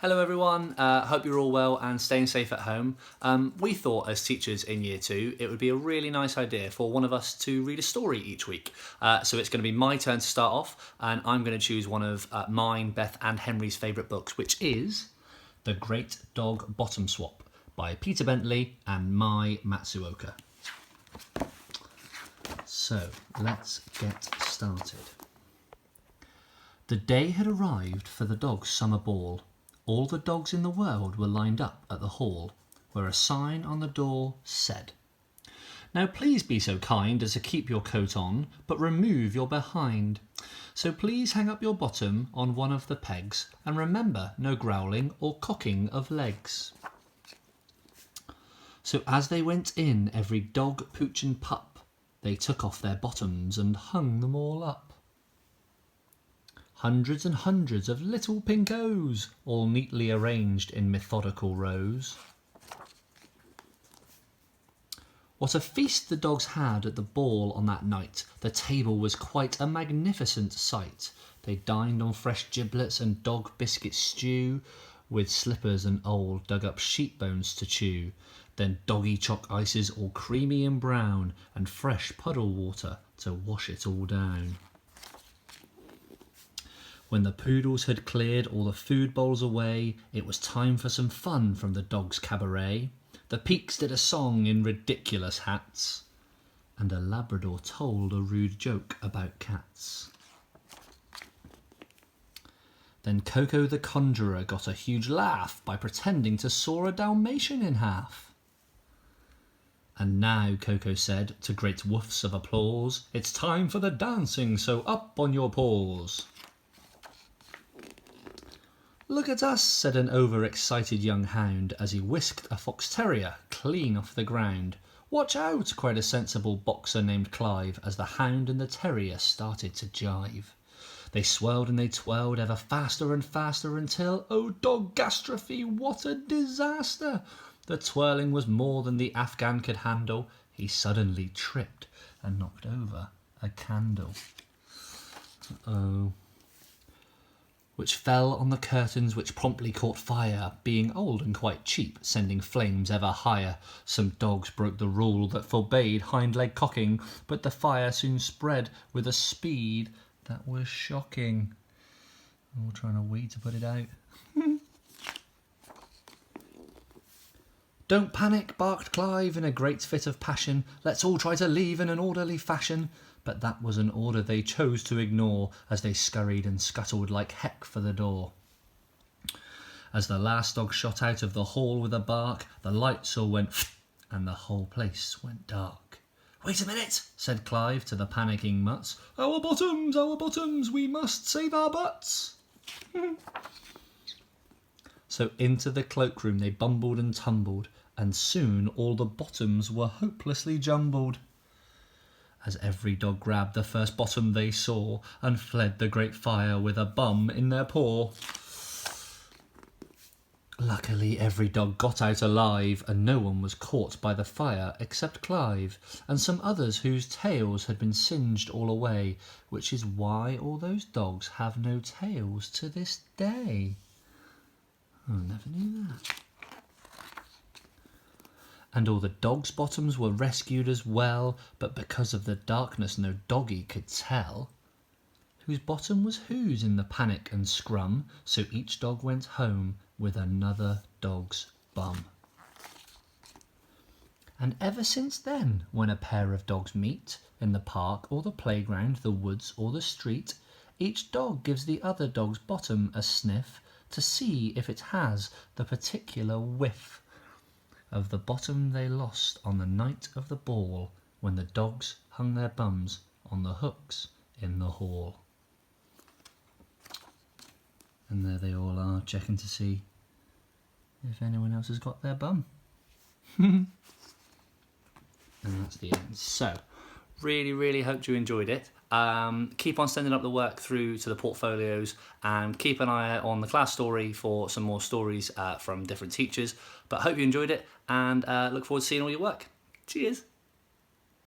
Hello everyone, hope you're all well and staying safe at home. We thought as teachers in year 2 it would be a really nice idea for one of us to read a story each week. So it's going to be my turn to start off, and I'm going to choose one of mine, Beth and Henry's favourite books, which is The Great Dog Bottom Swap by Peter Bentley and Mai Matsuoka. So let's get started. The day had arrived for the dogs' summer ball. All the dogs in the world were lined up at the hall, where a sign on the door said, "Now please be so kind as to keep your coat on, but remove your behind. So please hang up your bottom on one of the pegs, and remember no growling or cocking of legs." So as they went in, every dog, pooch and pup, they took off their bottoms and hung them all up. Hundreds and hundreds of little pink O's, all neatly arranged in methodical rows. What a feast the dogs had at the ball on that night. The table was quite a magnificent sight. They dined on fresh giblets and dog biscuit stew, with slippers and old dug-up sheep bones to chew. Then doggy chalk ices all creamy and brown, and fresh puddle water to wash it all down. When the poodles had cleared all the food bowls away, it was time for some fun from the dogs' cabaret. The Peaks did a song in ridiculous hats, and a Labrador told a rude joke about cats. Then Coco the Conjurer got a huge laugh by pretending to saw a Dalmatian in half. And now, Coco said, to great woofs of applause, "It's time for the dancing, so up on your paws." "Look at us," said an overexcited young hound as he whisked a fox terrier clean off the ground. "Watch out," cried a sensible boxer named Clive as the hound and the terrier started to jive. They swirled and they twirled ever faster and faster until, oh dog-gastrophe, what a disaster! The twirling was more than the Afghan could handle. He suddenly tripped and knocked over a candle. Which fell on the curtains, which promptly caught fire, being old and quite cheap, sending flames ever higher. Some dogs broke the rule that forbade hind leg cocking, but the fire soon spread with a speed that was shocking. I'm trying to wait to put it out. "Don't panic," barked Clive in a great fit of passion. "Let's all try to leave in an orderly fashion." But that was an order they chose to ignore as they scurried and scuttled like heck for the door. As the last dog shot out of the hall with a bark, the lights all went and the whole place went dark. "Wait a minute," said Clive to the panicking mutts. Our bottoms, we must save our butts." So into the cloakroom they bumbled and tumbled, and soon all the bottoms were hopelessly jumbled. As every dog grabbed the first bottom they saw, and fled the great fire with a bum in their paw. Luckily every dog got out alive, and no one was caught by the fire except Clive, and some others whose tails had been singed all away, which is why all those dogs have no tails to this day. I never knew that. And all the dogs' bottoms were rescued as well, but because of the darkness no doggy could tell whose bottom was whose in the panic and scrum, so each dog went home with another dog's bum. And ever since then, when a pair of dogs meet, in the park or the playground, the woods or the street, each dog gives the other dog's bottom a sniff to see if it has the particular whiff of the bottom they lost on the night of the ball, when the dogs hung their bums on the hooks in the hall. And there they all are, checking to see if anyone else has got their bum. And that's the end. So, really hope you enjoyed it. Keep on sending up the work through to the portfolios, and keep an eye out on the class story for some more stories from different teachers. But hope you enjoyed it, and look forward to seeing all your work. Cheers!